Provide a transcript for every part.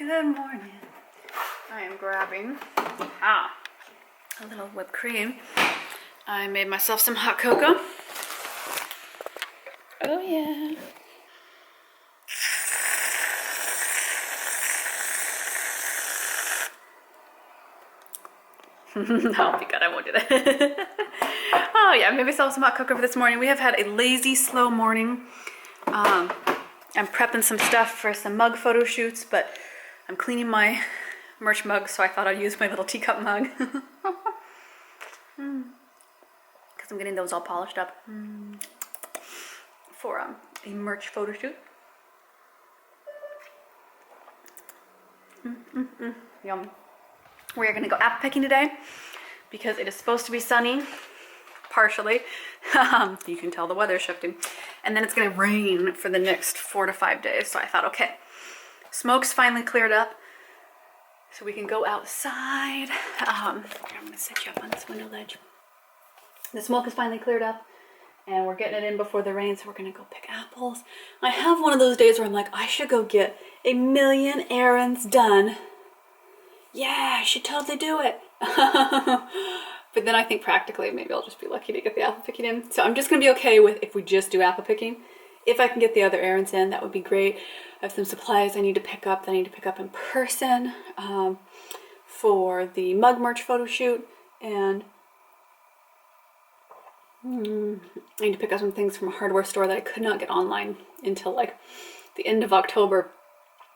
Good morning. I am grabbing a little whipped cream. I made myself some hot cocoa. Oh yeah. That'll be good. I won't do that. Oh yeah, I made myself some hot cocoa for this morning. We have had a lazy, slow morning. I'm prepping some stuff for some mug photo shoots, but I'm cleaning my merch mug, so I thought I'd use my little teacup mug. Because I'm getting those all polished up for a merch photo shoot. Yum. We're gonna go apple picking today because it is supposed to be sunny, partially. You can tell the weather's shifting. And then it's gonna rain for the next 4 to 5 days. So I thought, okay, smoke's finally cleared up, so we can go outside. I'm gonna set you up on this window ledge. The smoke is finally cleared up and we're getting it in before the rain, so we're gonna go pick apples. I have one of those days where I'm like, I should go get a million errands done. Yeah, I should totally do it. But then I think practically maybe I'll just be lucky to get the apple picking in. So I'm just gonna be okay with if we just do apple picking. If I can get the other errands in, that would be great. I have some supplies I need to pick up that I need to pick up in person for the mug merch photo shoot, and I need to pick up some things from a hardware store that I could not get online until like the end of October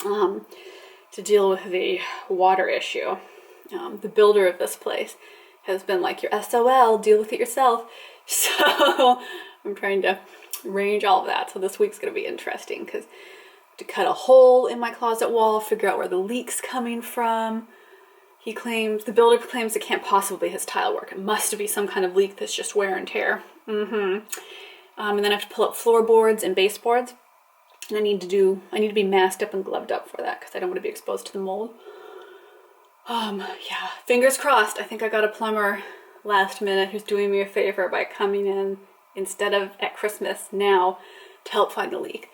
to deal with the water issue. The builder of this place has been like, your SOL, deal with it yourself. So I'm trying to arrange all of that. So this week's gonna be interesting because to cut a hole in my closet wall, figure out where the leak's coming from. The builder claims it can't possibly be his tile work. It must be some kind of leak that's just wear and tear. And then I have to pull up floorboards and baseboards. And I need to be masked up and gloved up for that because I don't want to be exposed to the mold. Yeah, fingers crossed. I think I got a plumber last minute who's doing me a favor by coming in instead of at Christmas now to help find the leak.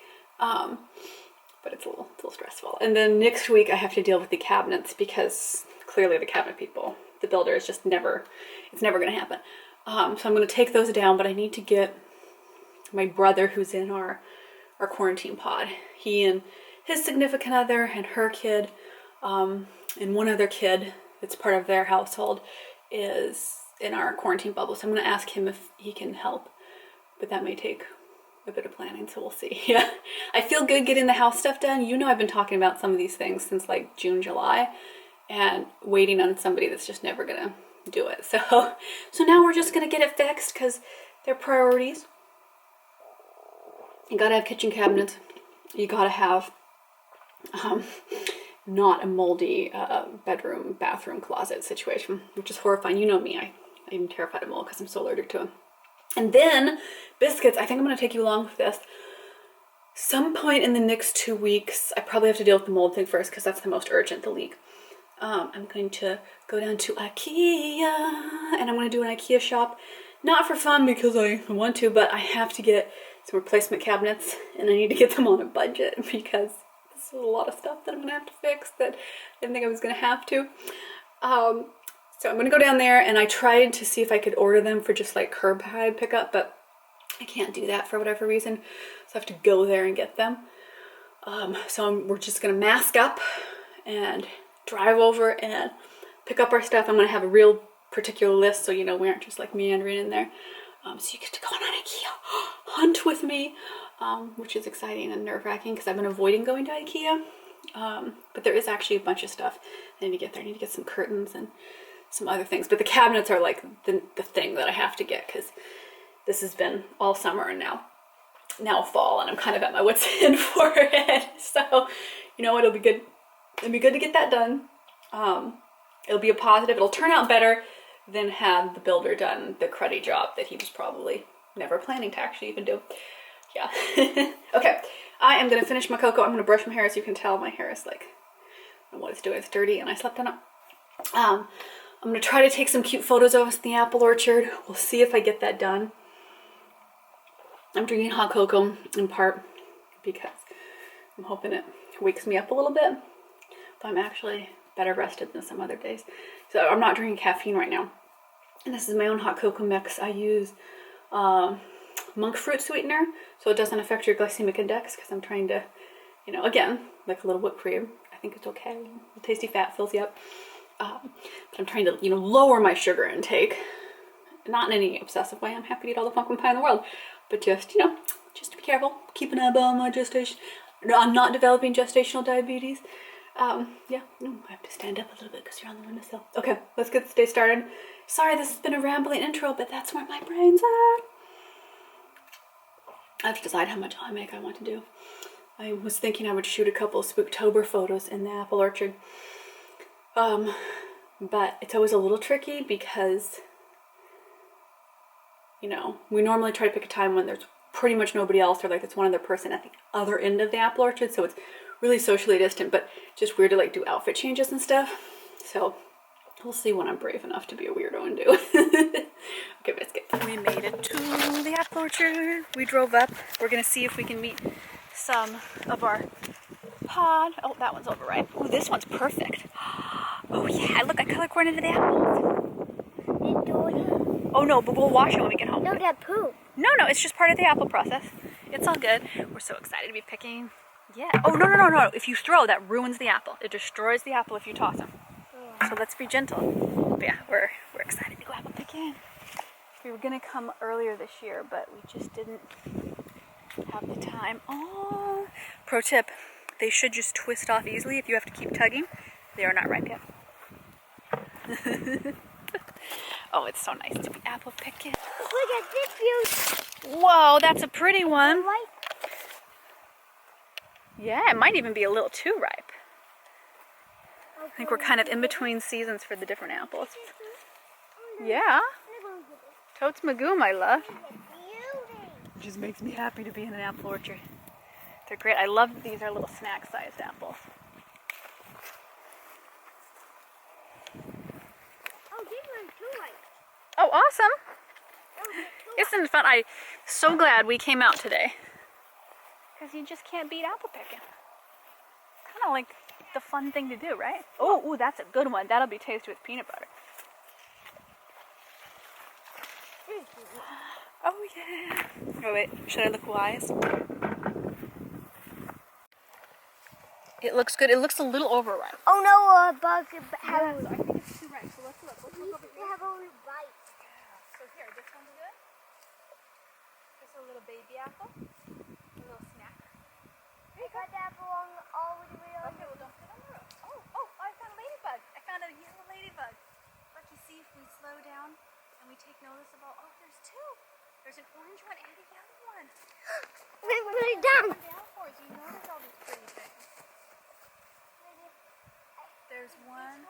But it's a little stressful. And then next week I have to deal with the cabinets because clearly the cabinet people, the builder is just it's never going to happen. So I'm going to take those down, but I need to get my brother who's in our quarantine pod. He and his significant other and her kid, and one other kid that's part of their household is in our quarantine bubble. So I'm going to ask him if he can help, but that may take a bit of planning, so we'll see. Yeah, I feel good getting the house stuff done. You know, I've been talking about some of these things since like June, July, and waiting on somebody that's just never gonna do it. So now we're just gonna get it fixed because they're priorities. You gotta have kitchen cabinets. You gotta have not a moldy bedroom, bathroom, closet situation, which is horrifying. You know me, I'm terrified of mold because I'm so allergic to them. And then biscuits, I think I'm going to take you along with this. Some point in the next 2 weeks, I probably have to deal with the mold thing first because that's the most urgent, the leak. I'm going to go down to IKEA and I'm going to do an IKEA shop. Not for fun because I want to, but I have to get some replacement cabinets and I need to get them on a budget because this is a lot of stuff that I'm going to have to fix that I didn't think I was going to have to. So I'm gonna go down there, and I tried to see if I could order them for just like curbside pickup, but I can't do that for whatever reason. So I have to go there and get them. We're just gonna mask up and drive over and pick up our stuff. I'm gonna have a real particular list so you know we aren't just like meandering in there. So you get to go on an IKEA hunt with me, which is exciting and nerve-wracking because I've been avoiding going to IKEA. But there is actually a bunch of stuff I need to get there. I need to get some curtains and some other things, but the cabinets are like the thing that I have to get because this has been all summer and now fall, and I'm kind of at my wit's end for it. So you know, it'll be good to get that done. It'll be a positive. It'll turn out better than had the builder done the cruddy job that he was probably never planning to actually even do. Yeah. Okay, I am gonna finish my cocoa. I'm gonna brush my hair. As you can tell, my hair is like, I don't know what it's doing, it's dirty and I slept on it. I'm gonna try to take some cute photos of us in the apple orchard. We'll see if I get that done. I'm drinking hot cocoa in part because I'm hoping it wakes me up a little bit. So I'm actually better rested than some other days. So I'm not drinking caffeine right now. And this is my own hot cocoa mix. I use monk fruit sweetener so it doesn't affect your glycemic index because I'm trying to, you know, again, like a little whipped cream. I think it's okay. The tasty fat fills you up. But I'm trying to, you know, lower my sugar intake. Not in any obsessive way. I'm happy to eat all the pumpkin pie in the world. But just, you know, just to be careful. Keep an eye on my gestation. No, I'm not developing gestational diabetes. Yeah, no, I have to stand up a little bit because you're on the windowsill. Okay, let's get this day started. Sorry, this has been a rambling intro, but that's where my brain's at. I have to decide how much eye make I want to do. I was thinking I would shoot a couple of Spooktober photos in the apple orchard. But it's always a little tricky because, you know, we normally try to pick a time when there's pretty much nobody else or like it's one other person at the other end of the apple orchard. So it's really socially distant, but just weird to like do outfit changes and stuff. So we'll see when I'm brave enough to be a weirdo and do. Okay, biscuit. We made it to the apple orchard. We drove up. We're gonna see if we can meet some of our pod. Oh, that one's overripe. Oh, this one's perfect. Oh yeah, look, I color coordinated the apples. Oh no, but we'll wash it when we get home. No, that poop. No, it's just part of the apple process. It's all good. We're so excited to be picking. Yeah. Oh, no. If you throw, that ruins the apple. It destroys the apple if you toss them. So let's be gentle. But yeah, we're excited to go apple picking. We were going to come earlier this year, but we just didn't have the time. Oh, pro tip, they should just twist off easily if you have to keep tugging. They are not ripe yet. Oh, it's so nice to be apple picking. Look at this view. Whoa, that's a pretty one. Right? Yeah, it might even be a little too ripe. I think we're kind of in between seasons for the different apples. Yeah. Totes Magoo, my love. It just makes me happy to be in an apple orchard. They're great. I love that these are little snack-sized apples. Oh, this one's too ripe. Oh, awesome. Oh, this too Isn't it fun? I'm so glad we came out today. Because you just can't beat apple picking. Kind of like the fun thing to do, right? Oh, ooh, that's a good one. That'll be tasty with peanut butter. Oh, yeah. Oh, wait. Should I look wise? It looks good. It looks a little overripe. Oh no, bug have I think it's too ripe. So let's look. Let's look over here. have only bite. So here, this one's good. Just a little baby apple. A little snack. I got the apple all the way on. Okay, well, don't sit on the roof. Oh, I found a ladybug. I found a yellow ladybug. Look, you see if we slow down and we take notice of all, oh, there's two. There's an orange one and a yellow one. We're really dumb. Down for it. You notice all these pretty things. There's one.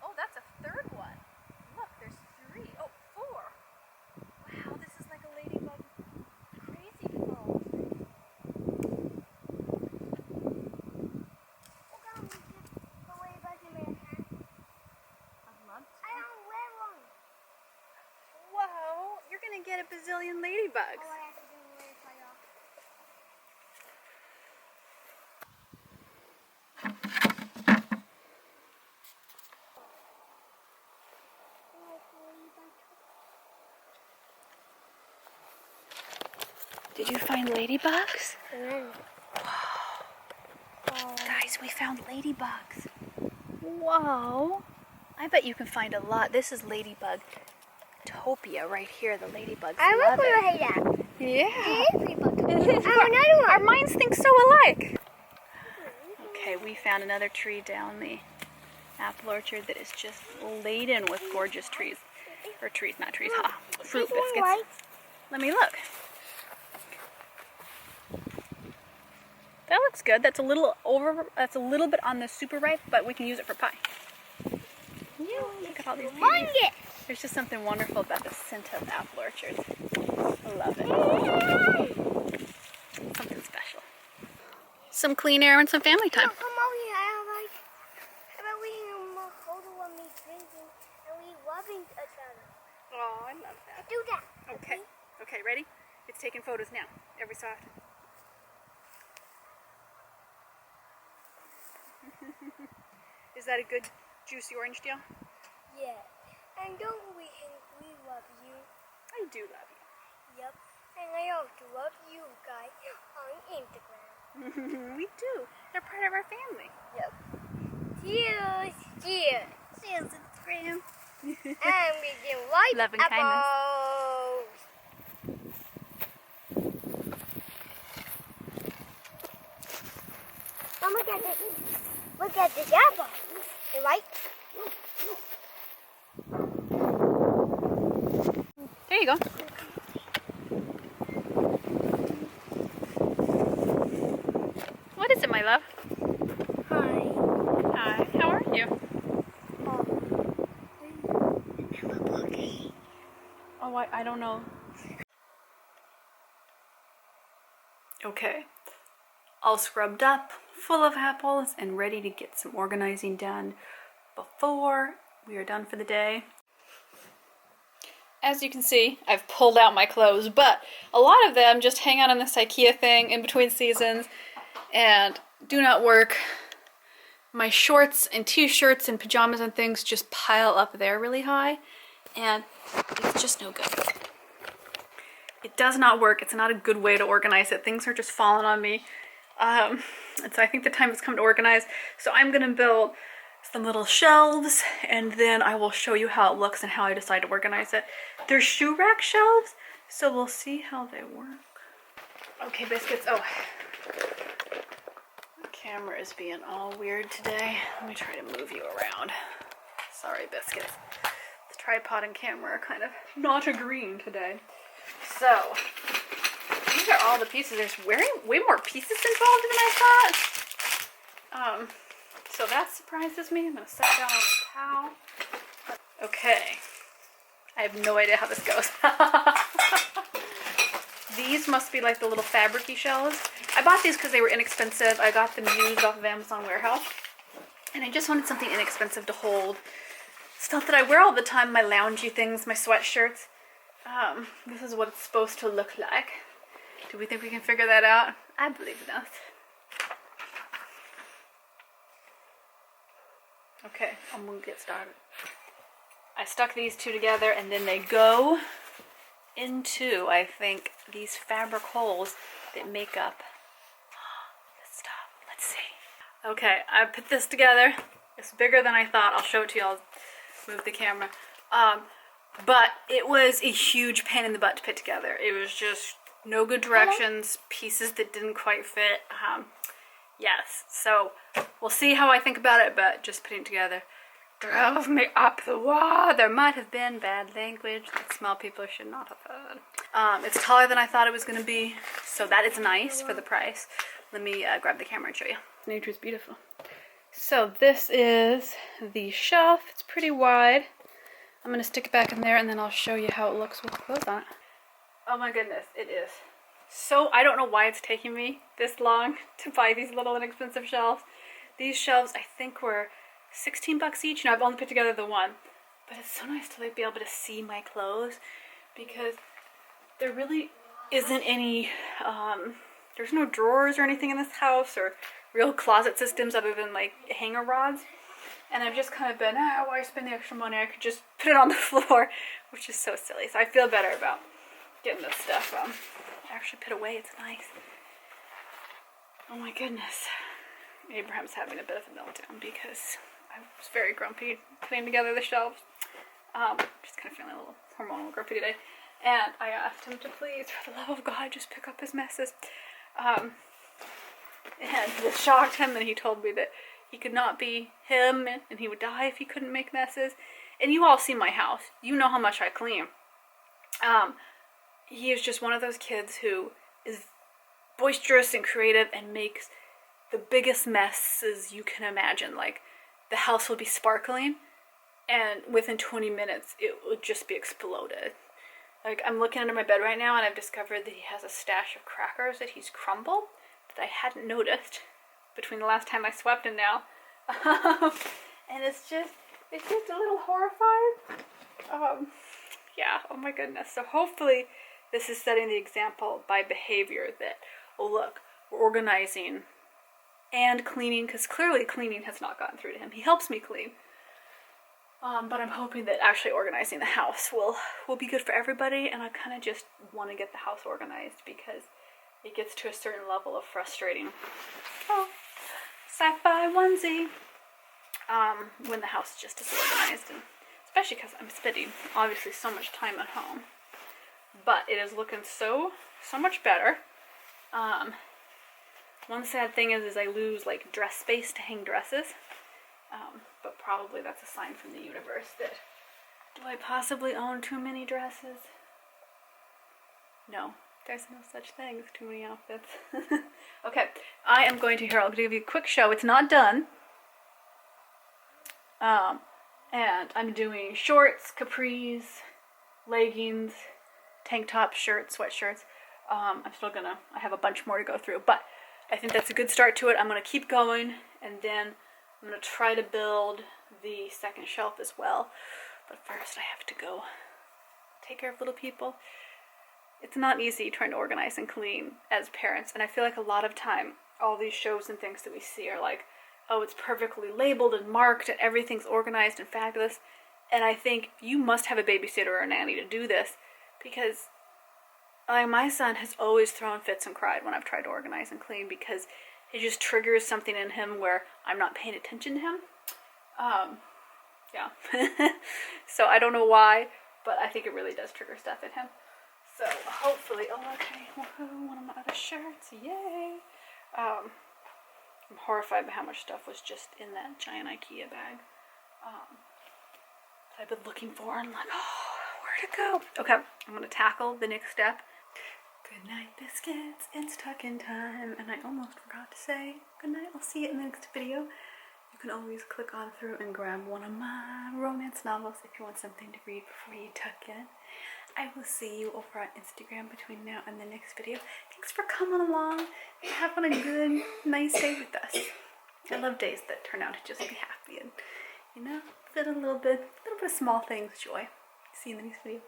Oh, that's a third one. Look, there's three. Oh, four. Wow, this is like a ladybug crazy flow. Whoa, you're gonna get a bazillion ladybugs. Did you find ladybugs? Guys, we found ladybugs. Whoa. I bet you can find a lot. This is ladybug topia right here. The ladybugs love it. Yeah. Another one. Our minds think so alike. Okay, we found another tree down the apple orchard that is just laden with gorgeous trees. Or trees, not trees, fruit biscuits. Let me look. That looks good. That's a little bit on the super ripe, but we can use it for pie. Yeah, look at all these beauties. There's just something wonderful about the scent of apple orchards. I love it. Something special. Some clean air and some family time. Come over here. How about we hold it when we drinking and we rubbing each other? Oh, I love that. Do that. Okay, ready? It's taking photos now, every so often. Is that a good juicy orange deal? Yeah. And don't we think we love you? I do love Yep. And I also love you guys on Instagram. you. We do. They're part of our family. Yep. Cheers. Cheers. Cheers, Instagram. And we can like Love and kindness. apples. Oh, look at this. Look at this apple. You like? There you go. What is it, my love? Hi. Hi, how are you? Oh, I don't know. Okay, all scrubbed up, full of apples, and ready to get some organizing done before we are done for the day. As you can see, I've pulled out my clothes, but a lot of them just hang out on this IKEA thing in between seasons and do not work. My shorts and t-shirts and pajamas and things just pile up there really high, and it's just no good. It does not work. It's not a good way to organize it. Things are just falling on me. And so I think the time has come to organize. So I'm going to build some little shelves, and then I will show you how it looks and how I decide to organize it. They're shoe rack shelves, so we'll see how they work. Okay, biscuits. Oh, the camera is being all weird today. Let me try to move you around. Sorry, biscuits. The tripod and camera are kind of not agreeing today. So, these are all the pieces. There's way more pieces involved than I thought. So that surprises me. I'm going to set down on the towel. Okay. I have no idea how this goes. These must be like the little fabric-y shelves. I bought these because they were inexpensive. I got them used off of Amazon Warehouse. And I just wanted something inexpensive to hold stuff that I wear all the time, my loungy things, my sweatshirts. This is what it's supposed to look like. Do we think we can figure that out? I believe in us. Okay, I'm gonna get started. I stuck these two together, and then they go into, I think, these fabric holes that make up this stuff. Let's see. Okay, I put this together. It's bigger than I thought. I'll show it to you. I'll move the camera. But it was a huge pain in the butt to put together. It was just no good directions, pieces that didn't quite fit. Yes, so we'll see how I think about it, but just putting it together drove me up the wall. There might have been bad language that small people should not have heard. It's taller than I thought it was going to be, so that is nice for the price. Let me grab the camera and show you. Nature's beautiful. So this is the shelf. It's pretty wide. I'm going to stick it back in there, and then I'll show you how it looks with the clothes on it. Oh my goodness, it is. So, I don't know why it's taking me this long to buy these little inexpensive shelves. These shelves, I think, were 16 bucks each, and I've only put together the one. But it's so nice to like, be able to see my clothes, because there really isn't any, there's no drawers or anything in this house, or real closet systems other than like hanger rods. And I've just kind of been, why spend the extra money? I could just put it on the floor, which is so silly. So I feel better about getting this stuff actually put away. It's nice. Oh my goodness. Abraham's having a bit of a meltdown because I was very grumpy putting together the shelves. Just kind of feeling a little hormonal grumpy today. And I asked him to please, for the love of God, just pick up his messes. And this shocked him, and he told me that he could not be him, and he would die if he couldn't make messes. And you all see my house. You know how much I clean. He is just one of those kids who is boisterous and creative and makes the biggest messes you can imagine. Like, the house will be sparkling, and within 20 minutes, it would just be exploded. Like, I'm looking under my bed right now, and I've discovered that he has a stash of crackers that he's crumbled that I hadn't noticed between the last time I swept and now. And it's just a little horrifying. Yeah, oh my goodness. So hopefully this is setting the example by behavior that, oh look, we're organizing and cleaning, because clearly cleaning has not gotten through to him. He helps me clean. But I'm hoping that actually organizing the house will be good for everybody, and I kind of just want to get the house organized because it gets to a certain level of frustrating. Oh, sci-fi onesie. When the house just is organized, and especially because I'm spending obviously so much time at home. But it is looking so much better. One sad thing is I lose like dress space to hang dresses. But probably that's a sign from the universe that, do I possibly own too many dresses? No, there's no such thing as too many outfits. Okay, I am going to, here, I'll give you a quick show. It's not done. And I'm doing shorts, capris, leggings, tank tops, shirts, sweatshirts. I have a bunch more to go through, but I think that's a good start to it. I'm going to keep going, and then I'm going to try to build the second shelf as well. But first I have to go take care of little people. It's not easy trying to organize and clean as parents, and I feel like a lot of time all these shows and things that we see are like, oh, it's perfectly labeled and marked and everything's organized and fabulous. And I think you must have a babysitter or a nanny to do this, because my son has always thrown fits and cried when I've tried to organize and clean, because it just triggers something in him where I'm not paying attention to him. Yeah. So I don't know why, but I think it really does trigger stuff in him. So hopefully, oh, okay, one of my other shirts, yay. I'm horrified by how much stuff was just in that giant IKEA bag. I've been looking for, and I'm like, oh, where'd it go? Okay, I'm gonna tackle the next step. Good night, biscuits. It's tuck-in time, and I almost forgot to say good night. I'll see you in the next video. You can always click on through and grab one of my romance novels if you want something to read before you tuck in. I will see you over on Instagram between now and the next video. Thanks for coming along and having a good, nice day with us. I love days that turn out to just be happy and, you know, fit a little bit of small things joy. See you in the next video.